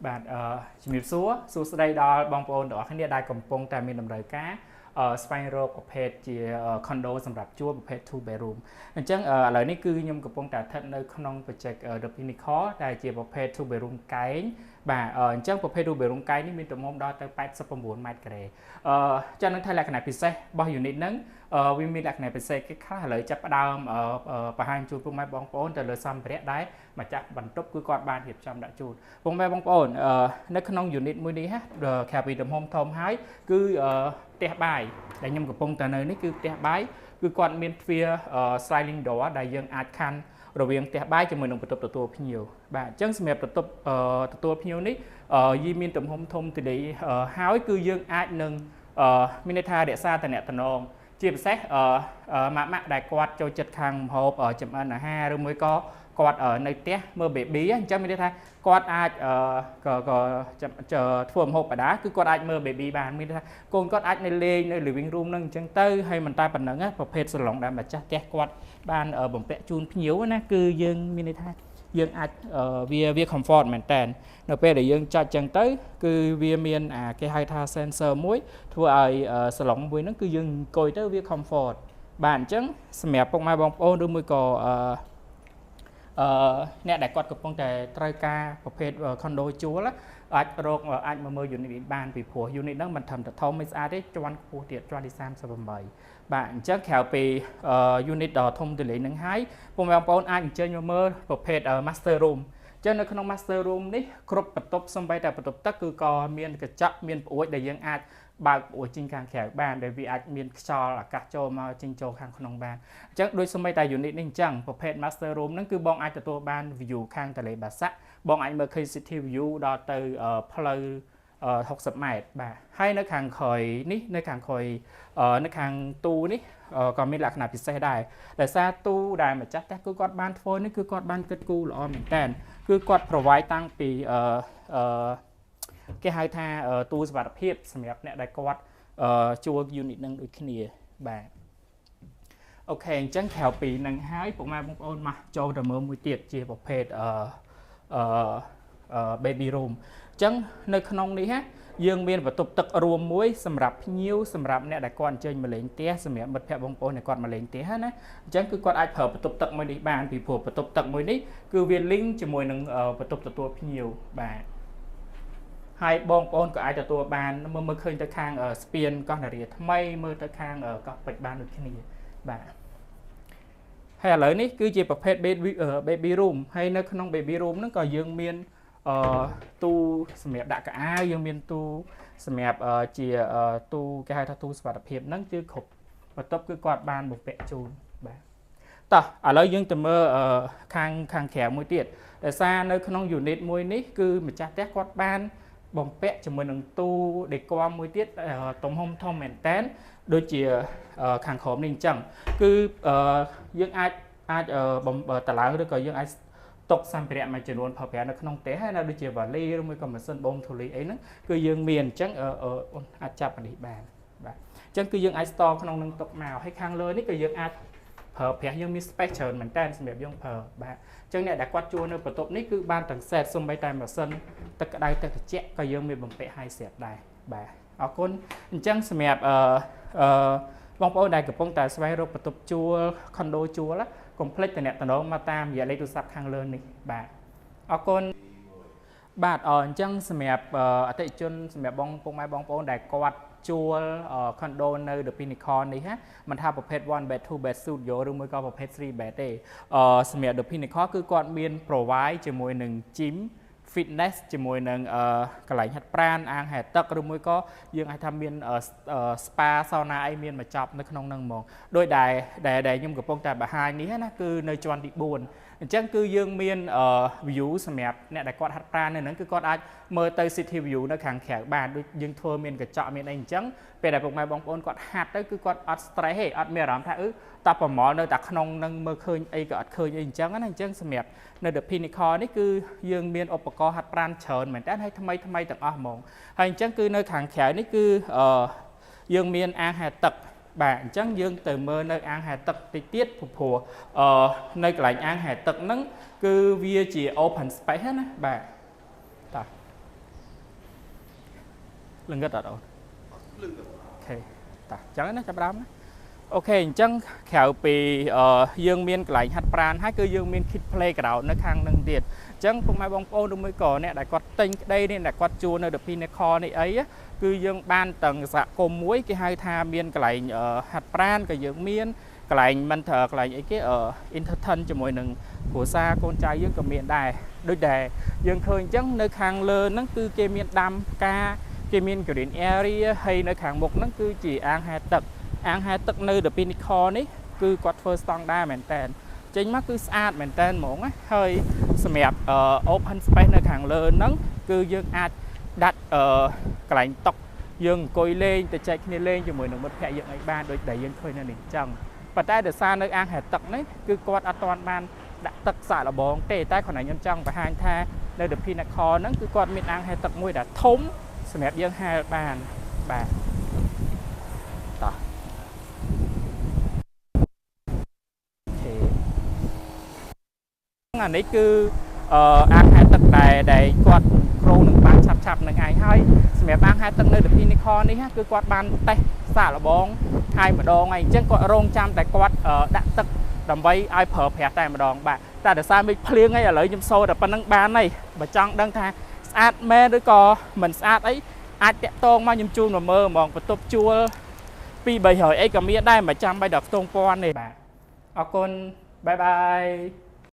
បាទជំរាបសួរស្ដីដល់បងប្អូនទាំងអស់គ្នាដែលកំពុងតែមានតម្រូវការស្វែងរកប្រភេទជា condo សម្រាប់ជួលប្រភេទ two bedroom អញ្ចឹងឥឡូវនេះគឺខ្ញុំកំពុងតែស្ថិតនៅក្នុង project The Pinnacle ដែលជាប្រភេទ two bedroom កែងបាទអញ្ចឹងប្រភេទ two bedroom កែងនេះមានទំហំដល់ទៅ89ម៉ែត្រការ៉េចឹងនឹងថាលក្ខណៈពិសេសរបស់ unit ហ្នឹងវាមានលក្ខណៈពិសេសគេខ្លះឥឡូវចាប់ផ្ដើមបង្ហាញជូនពុកម៉ែបងប្អូនទៅលើសម្ភារៈដែលម្ចាស់បន្ទប់គឺគាត់បានរៀបចំដាក់ជូនពុកម៉ែបងប្អូននៅក្នុង unit មួយនេះក្រៅពីទំហំធំហើយគឺផ្ទះបាយដែលខ្ញុំកំពុងតែនៅនេះគឺផ្ទះបាយគឺគាត់មានទ្វារ sliding door ដែលយើងអាចខាន់រវាងផ្ទះបាយជាមួយនឹងបន្ទប់ទទួលភ្ញៀវបាទអញ្ចឹងសម្រាប់បន្ទប់ទទួលភ្ញៀវនេះយីមានទំហំធំទូលាយហើយគឺយើងអាចនឹងមានន័យថារក្សាតំណែងជាពិសេសម៉ាក់ដែលគាត់ចូលចិត្តខាងម្ហូបចម្អិនអាហារឬមួយក៏គាត់នៅផ្ទះមើល baby អញ្ចឹងមានន័យថាគាត់អាចធ្វើម្ហូបបដាគឺគាត់អាចមើល baby បានមានន័យថាកូនគាត់អាចនៅលេងនៅ living room ហ្នឹងអញ្ចឹងទៅហើយមិនតែប៉ុណ្្នឹងប្រភេទសាឡុងដែលម្ចាស់ផ្ទះគាត់បានបំពាក់ជូនភ្ញៀវណាគឺយើងមានន័យថាយើងអាចវា comfort មែនតើនៅពេលដែលយើងចាត់ចឹងទៅគឺវាមានគេហៅថា sensor មួយធ្វើឲ្យសាឡុងមួយហ្នឹងគឺយើងអង្គុយទៅវា comfort បាទអញ្ចឹងសម្រាប់ពុកម៉ែបងប្អូនឬមួយក៏អ្នកដែលគាត់កំពុងតែត្រូវការប្រភេទ condo ជួលអាចមកមើល unit នេះបានពីព្រោះ unit ហ្នឹងមិនត្រឹមតែធំមិនស្អាតទេជាន់ខ្ពស់ទៀតជាន់ទី38បាទអញ្ចឹងក្រៅពី unit ដ៏ធំទូលាយហ្នឹងហើយពុកម៉ែបងប្អូនអាចអញ្ជើញមកមើលប្រភេទ master room ចឹងនៅក្នុង master room នេះគ្រប់បន្ទប់សំបីតែបន្ទប់ទឹកគឺក៏មានកញ្ចក់មានប្អួយដែលយើងអាចបើកប្អួយចេញខាងក្រៅបានដែលវាអាចមានខ្យល់អាកាសចូលមកចេញចូលខាងក្នុងបានអញ្ចឹងដូចសំបីតែ unit នេះអញ្ចឹងប្រភេទ master room ហ្នឹងគឺបងអាចទទួលបាន view ខាងទន្លេបាសាក់បងអាចមើលឃើញ city view ដល់ទៅផ្លូវ60ម៉ែត្របាទហើយនៅខាងក្រោយនេះនៅខាងក្រោយនៅខាងទូនេះក៏មានលក្ខណៈពិសេសដែរដោយសារទូដែលម្ចាស់ផ្ទះគឺគាត់បានធ្វើនេះគឺគាត់បានគិតគូរល្អមែនតើគឺគាត់ provide តាំងពីគេហៅថាទូសុវត្ថិភាពសម្រាប់អ្នកដែលគាត់ជួល unit នឹងដូចគ្នាបាទអូខេអញ្ចឹងក្រៅពីនឹងហើយពុកម៉ែបងប្អូនមកចូលទៅមើលមួយទៀតជាប្រភេទbaby room អញ្ចឹងនៅក្នុងនេះយើងមានបន្ទប់ទឹករួមមួយសម្រាប់ភ្ញៀវសម្រាប់អ្នកដែលគាត់អញ្ជើញមកលេងផ្ទះសម្រាប់មិត្តភ័ក្តិបងប្អូនដែលគាត់មកលេងផ្ទះណាអញ្ចឹងគឺគាត់អាចប្រើបន្ទប់ទឹកមួយនេះបានពីព្រោះបន្ទប់ទឹកមួយនេះគឺវា link ជាមួយនឹងបន្ទប់ទទួលភ្ញៀវបាទហើយបងប្អូនក៏អាចទទួលបានមើលឃើញទៅខាងស្ពានកោះនារីថ្មីមើលទៅខាងកោះពេជ្របានដូចគ្នាបាទហើយឥឡូវនេះគឺជាប្រភេទ baby room ហើយនៅក្នុង baby room ហ្នឹងក៏យើងមានទូសម្រាប់ដាក់កៅអៅយើងមានទូសម្រាប់ជាទូគេហៅថាទូសុវត្ថិភាពហ្នឹងគឺគ្រប់បន្ទប់គឺគាត់បានបំពាក់ជូនបាទតោះឥឡូវយើងទៅមើលខាងក្រៅមួយទៀតដោយសារនៅក្នុង unit មួយនេះគឺម្ចាស់ផ្ទះគាត់បានបំពាក់ជាមួយនឹងទូដេគ័រមួយទៀតទំហំធំមែនតែនដូចជាខាងក្រោមនេះអញ្ចឹងគឺយើងអាចតឡើងឬក៏យើងអាចតុកសម្ភារៈមួយចំនួនប្រើប្រាស់នៅក្នុងផ្ទះហើយនៅដូចជាវ៉ាលីឬមួយក៏ម៉ាស៊ីនបូមធូលីអីហ្នឹងគឺយើងមានអញ្ចឹងអាចចាប់នេះបានបាទអញ្ចឹងគឺយើងអាច store ក្នុងនឹងតុកមកហើយខាងលើនេះក៏យើងអាចប្រើប្រាស់យើងមាន space ច្រើនមែនតើសម្រាប់យើងប្រើបាទអញ្ចឹងអ្នកដែលគាត់ជួលនៅបន្ទប់នេះគឺបានទាំង set សំបីតែម៉ាស៊ីនទឹកក្តៅទឹកត្រជាក់ក៏យើងមានបំពាក់ឲ្យស្រាប់ដែរបាទអរគុណអញ្ចឹងសម្រាប់បងប្អូនដែលកំពុងតែស្វែងរកបន្ទប់ជួល condo ជួលកុំភ្លេចតំណែងមកតាមរយៈលេខទូរស័ព្ទខាងលើនេះបាទអរគុណបាទអញ្ចឹងសម្រាប់អតិថិជនសម្រាប់ពុកម៉ែបងប្អូនដែលគាត់ជួល condo នៅ The Pinnacle នេះមិនថាប្រភេទ 1 bed 2 bed studio ឬមួយក៏ប្រភេទ 3 bed ទេសម្រាប់ The Pinnacle គឺគាត់មាន provide ជាមួយនឹង gym fitness ជាមួយនឹងកន្លែងហាត់ប្រាណអាងហែលទឹកឬមួយក៏យើងអាចថាមាន spa sauna អីមានមកចប់នៅក្នុងហ្នឹងហ្មងដោយដែលខ្ញុំកំពុងតែបង្ហាញនេះណាគឺនៅជាន់ទី4អញ្ចឹងគឺយើងមាន view សម្រាប់អ្នកដែលគាត់ហាត់ប្រាណនៅហ្នឹងគឺគាត់អាចមើលទៅ city view នៅខាងក្រៅបានដូចយើងធ្វើមានកញ្ចក់មានអីអញ្ចឹងពេលដែលពុកម៉ែបងប្អូនគាត់ហាត់ទៅគឺគាត់អត់ stress ទេអត់មានអារម្មណ៍ថាតប្រមល់នៅតែក្នុងនឹងមើលឃើញអីក៏អត់ឃើញអីអញ្ចឹងណាអញ្ចឹងសម្រាប់នៅ The Pinnacle នេះគឺយើងមានឧបករណ៍ហាត់ប្រាណច្រើនមែនតើហើយថ្មីទាំងអស់ហ្មងហើយអញ្ចឹងគឺនៅខាងក្រៅនេះគឺយើងមានអាងហែលទឹកបាទអញ្ចឹងយើងទៅមើលនៅអាងហែលទឹកតិចទៀតព្រោះនៅកន្លែងអាងហែលទឹកហ្នឹងគឺវាជា open space ណាបាទតោះ lưng gật ở đâu ok ta chẳng nó chập đám ok chẳng khéo bị dương miên lại hạt pran hay cứ dương miên kit play cả đầu nó khang nâng điện chẳng không ai bong ô đúng mới cỏ nè đại quạt tinh đây nên đại quạt chua nơi được pin kho này ấy cứ dương ban tầng dạ côm muối cái hai tha miên cái lại hạt pran cái dương miên cái lại mình thở cái lại cái ở interton cho mọi nâng của xa con trai dương cầm miền đài đôi đề dương khơi chẳng nơi khang lơ nó cứ kê miên đam ca kê miên kiểu đến area hay nơi khang một nó cứ chỉ ăn hai tấc nơi được pin kho này cứ quạt first song đa mền tèn chính mắt cứ sát mền tèn mỏng á hơi smẹp open space nơi khang lơ nó cứ dương ad đặt cái lạnh tóc dương coi lên từ chạy lên cho mọi người một phe dương ấy ba đôi đẩy dương khơi nên chẳng và tại để xa nơi ăn hạt tật đấy cứ quạt toàn ban đã tật xả là bóng tê tay còn này nhân trong và hai tha nơi được pin kho nó cứ quạt miền ăn hạt tật môi đã thống smẹp dương hai bàn bà anh ấy cứ ăn hai tầng đầy quạt pro nâng ban chập nâng ai hay mẹ ban hai tầng nơi được pin kho này cứ quạt ban tay xả là bóng hai mà đòn này chân quạt rong trăm tại quạt đã tật đầm vây ai phở phè tay mà đòn bạn ta để sao mình phliêng ấy ở lấy nhâm sôi là ban nâng ban này mà trong đăng tha sát mê đứa co mình sát ấy ai tẹt tôn mà nhâm chuông mà mơ mòn và top chua pi bày hỏi ấy cả miệng đây mà trăm bay đọc tôn quan này bà con bye bye